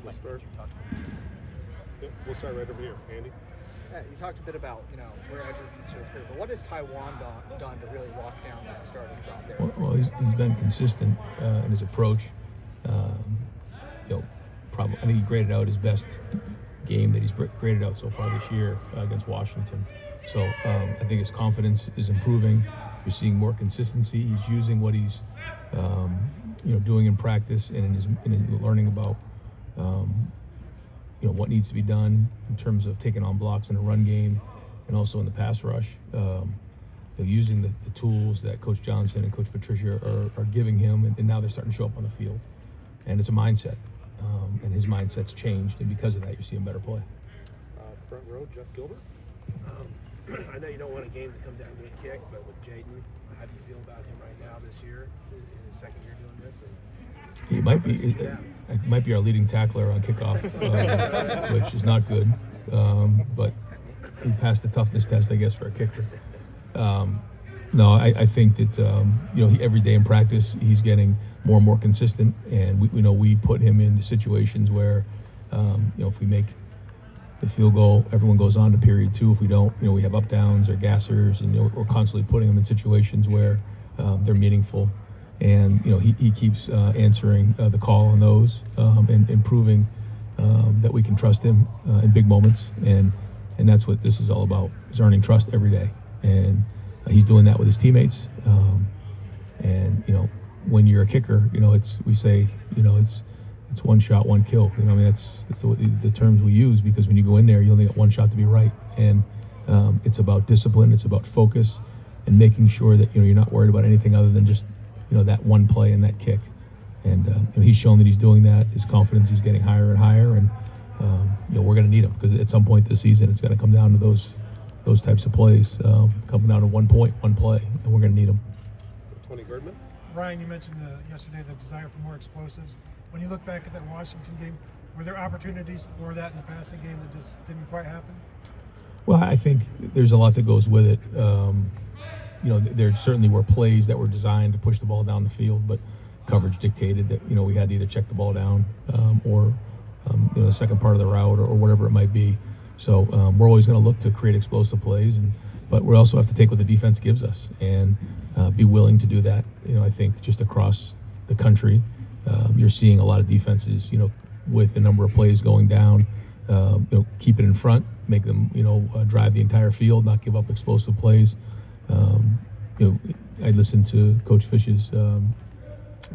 We'll start. Yeah, we'll start right over here. Andy? You talked a bit about where Edger needs to improve, but what has Taiwan done to really lock down that starting job there? Well, he's been consistent in his approach. Probably I think he graded out his best game that he's graded out so far this year against Washington. So I think his confidence is improving. You're seeing more consistency. He's using what he's doing in practice and in his learning about what needs to be done in terms of taking on blocks in the run game and also in the pass rush. Using the tools that Coach Johnson and Coach Patricia are giving him, and now they're starting to show up on the field. And it's a mindset, and his mindset's changed, and because of that, you're seeing better play. Front row, Jeff Gilbert. I know you don't want a game to come down to a kick, but with Jaden, how do you feel about him right now this year, in his second year doing this? He might be our leading tackler on kickoff, which is not good, but he passed the toughness test, I guess, for a kicker. I think that every day in practice he's getting more and more consistent, and we put him into situations where if we make the field goal, everyone goes on to period two. If we don't, we have up downs or gassers, and we're constantly putting them in situations where they're meaningful. And he keeps answering the call on those and proving that we can trust him in big moments. And that's what this is all about: is earning trust every day. And he's doing that with his teammates. When you're a kicker, it's one shot, one kill. That's the terms we use, because when you go in there, you only get one shot to be right. And it's about discipline. It's about focus and making sure that you're not worried about anything other than just that one play and that kick. And he's shown that he's doing that. His confidence is getting higher and higher. And we're going to need him, because at some point this season it's going to come down to those types of plays, coming down to 1 point, one play, and we're going to need him. Tony Girdman. Ryan, you mentioned yesterday the desire for more explosives. When you look back at that Washington game, were there opportunities for that in the passing game that just didn't quite happen? Well, I think there's a lot that goes with it. There certainly were plays that were designed to push the ball down the field, but coverage dictated that we had to either check the ball down or the second part of the route or whatever it might be. So we're always going to look to create explosive plays, but we also have to take what the defense gives us and be willing to do that. I think just across the country, you're seeing a lot of defenses, with the number of plays going down, keep it in front, make them, drive the entire field, not give up explosive plays. I listened to Coach Fish's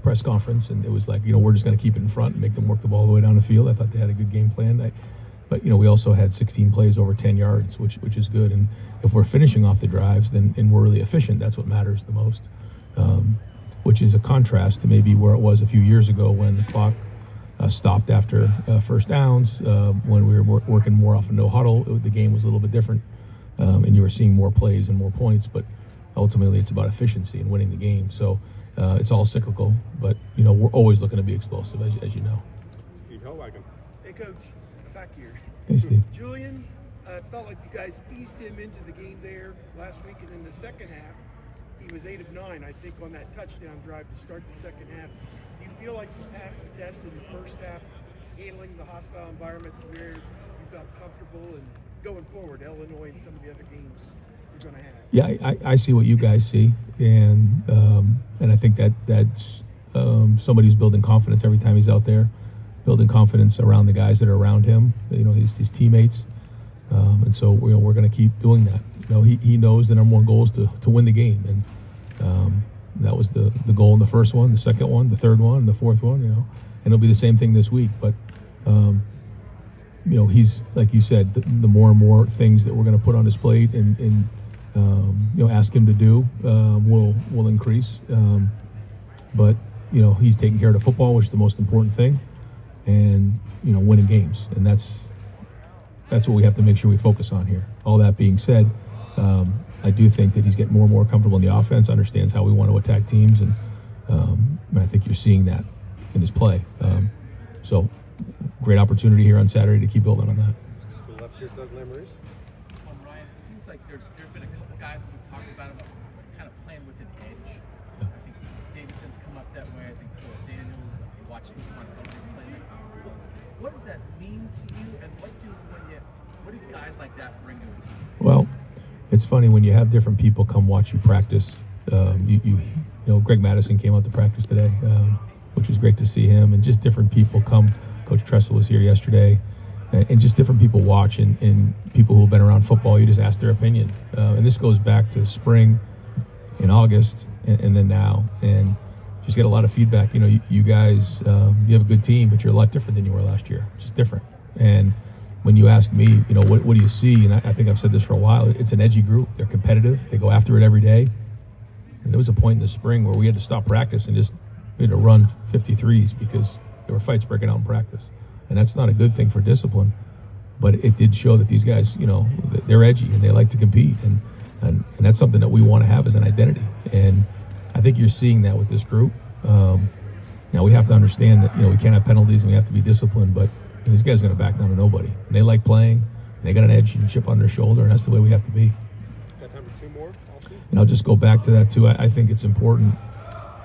press conference, and it was like, we're just going to keep it in front and make them work the ball all the way down the field. I thought they had a good game plan. But we also had 16 plays over 10 yards, which is good. And if we're finishing off the drives, and we're really efficient, that's what matters the most. Which is a contrast to maybe where it was a few years ago when the clock stopped after first downs, when we were working more off a no huddle. The game was a little bit different, and you were seeing more plays and more points. But ultimately, it's about efficiency and winning the game. So it's all cyclical, but we're always looking to be explosive, as you know. Steve Hellwagon. Hey, Coach, back here. Hey, Steve. Julian, felt like you guys eased him into the game there last week, and in the second half, he was 8 of 9, I think, on that touchdown drive to start the second half. Do you feel like you passed the test in the first half, handling the hostile environment where you felt comfortable, and going forward, Illinois and some of the other games you're going to have? Yeah, I see what you guys see, and I think that's somebody who's building confidence every time he's out there, building confidence around the guys that are around him, his teammates, and so we're going to keep doing that. He knows the number one goal is to win the game, and that was the goal in the first one, the second one, the third one, the fourth one. And it'll be the same thing this week. But he's, like you said, the more and more things that we're going to put on his plate and ask him to do will increase. But he's taking care of the football, which is the most important thing, and winning games, and that's what we have to make sure we focus on here. All that being said, I do think that he's getting more and more comfortable in the offense, understands how we want to attack teams, and I think you're seeing that in his play. So great opportunity here on Saturday to keep building on that. To the left here, Doug Lesmerises. Ryan, it seems like there have been a couple guys that we've talked about kind of playing with an edge. Yeah. I think Davidson's come up that way. I think Philip Daniels, watching Montgomery play. What does that mean to you, and what do guys like that bring to a team? Well, it's funny when you have different people come watch you practice. You know, Greg Madison came out to practice today, which was great to see him, and just different people come. Coach Tressel was here yesterday, and just different people watch, and people who have been around football. You just ask their opinion, and this goes back to spring, in August, and then now, and just get a lot of feedback. You know, you guys, you have a good team, but you're a lot different than you were last year. Just different. And when you ask me, you know, what do you see? And I think I've said this for a while. It's an edgy group. They're competitive. They go after it every day. And there was a point in the spring where we had to stop practice and just we had to run 53s because there were fights breaking out in practice. And that's not a good thing for discipline. But it did show that these guys, you know, they're edgy and they like to compete. And that's something that we want to have as an identity. And I think you're seeing that with this group. Now we have to understand that, you know, we can't have penalties and we have to be disciplined, but these guys are going to back down to nobody. And they like playing, and they got an edge and chip on their shoulder, and that's the way we have to be. Got time for two more, also? And I'll just go back to that too. I think it's important.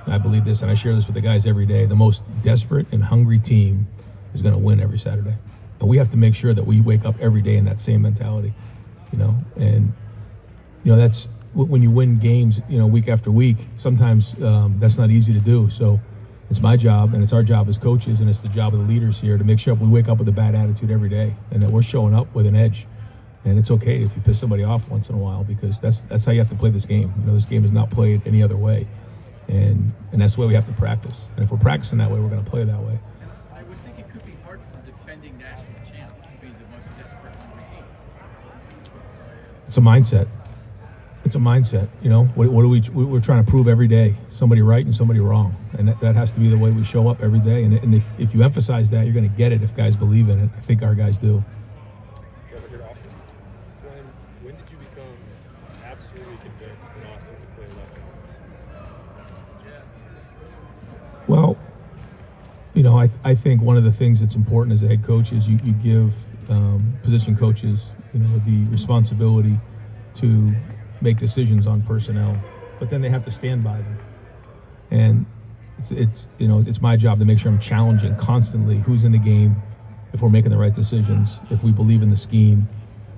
I believe this, and I share this with the guys every day. The most desperate and hungry team is going to win every Saturday. And we have to make sure that we wake up every day in that same mentality, you know, and you know, that's when you win games, you know, week after week, sometimes that's not easy to do. So it's my job and it's our job as coaches and it's the job of the leaders here to make sure we wake up with a bad attitude every day and that we're showing up with an edge. And it's okay if you piss somebody off once in a while because that's how you have to play this game. You know, this game is not played any other way. And that's the way we have to practice. And if we're practicing that way, we're going to play that way. I would think it could be hard for defending national champs to be the most desperate hungry team. It's a mindset. It's a mindset, you know. We're trying to prove every day somebody right and somebody wrong, and that has to be the way we show up every day. And if you emphasize that, you're going to get it if guys believe in it. I think our guys do. Over here to Austin. When did you become absolutely convinced that Austin could play left? Well, you know, I think one of the things that's important as a head coach is you give position coaches, you know, the responsibility to make decisions on personnel, but then they have to stand by them. And it's you know, it's my job to make sure I'm challenging constantly who's in the game, if we're making the right decisions, if we believe in the scheme.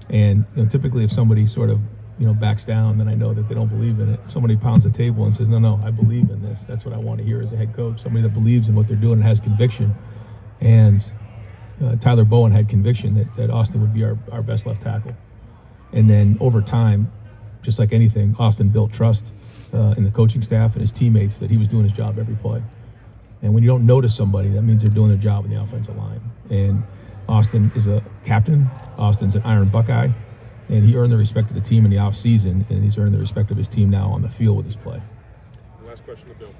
And you know, typically if somebody sort of, you know, backs down, then I know that they don't believe in it. If somebody pounds the table and says, no, I believe in this, that's what I want to hear as a head coach. Somebody that believes in what they're doing and has conviction. And Tyler Bowen had conviction that Austin would be our best left tackle. And then over time, just like anything, Austin built trust in the coaching staff and his teammates that he was doing his job every play. And when you don't notice somebody, that means they're doing their job in the offensive line. And Austin is a captain. Austin's an Iron Buckeye. And he earned the respect of the team in the offseason, and he's earned the respect of his team now on the field with his play. Last question to Bill.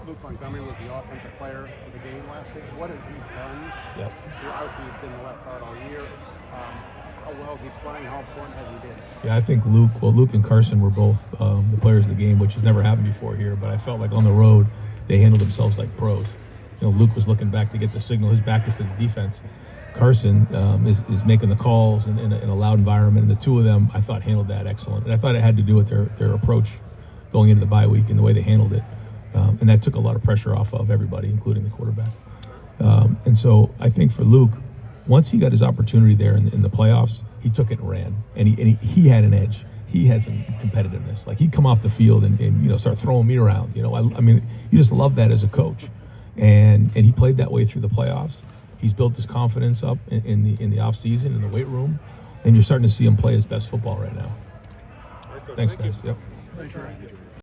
Luke Montgomery was the offensive player for the game last week. What has he done? Yep. So obviously, he's been the left guard all year. How well is he playing? How important has he been? Yeah, I think Luke and Carson were both the players of the game, which has never happened before here. But I felt like on the road, they handled themselves like pros. You know, Luke was looking back to get the signal. His back is to the defense. Carson is making the calls in a loud environment. And the two of them, I thought, handled that excellent. And I thought it had to do with their approach going into the bye week and the way they handled it. And that took a lot of pressure off of everybody, including the quarterback. And so I think for Luke, once he got his opportunity there in the playoffs, he took it and ran. And he had an edge. He had some competitiveness. Like, he'd come off the field and you know, start throwing me around. You know, I mean, you just love that as a coach. And he played that way through the playoffs. He's built his confidence up in the offseason, in the weight room, and you're starting to see him play his best football right now. All right, Coach, Thanks, thank you. guys. Yep. Thanks, Ryan.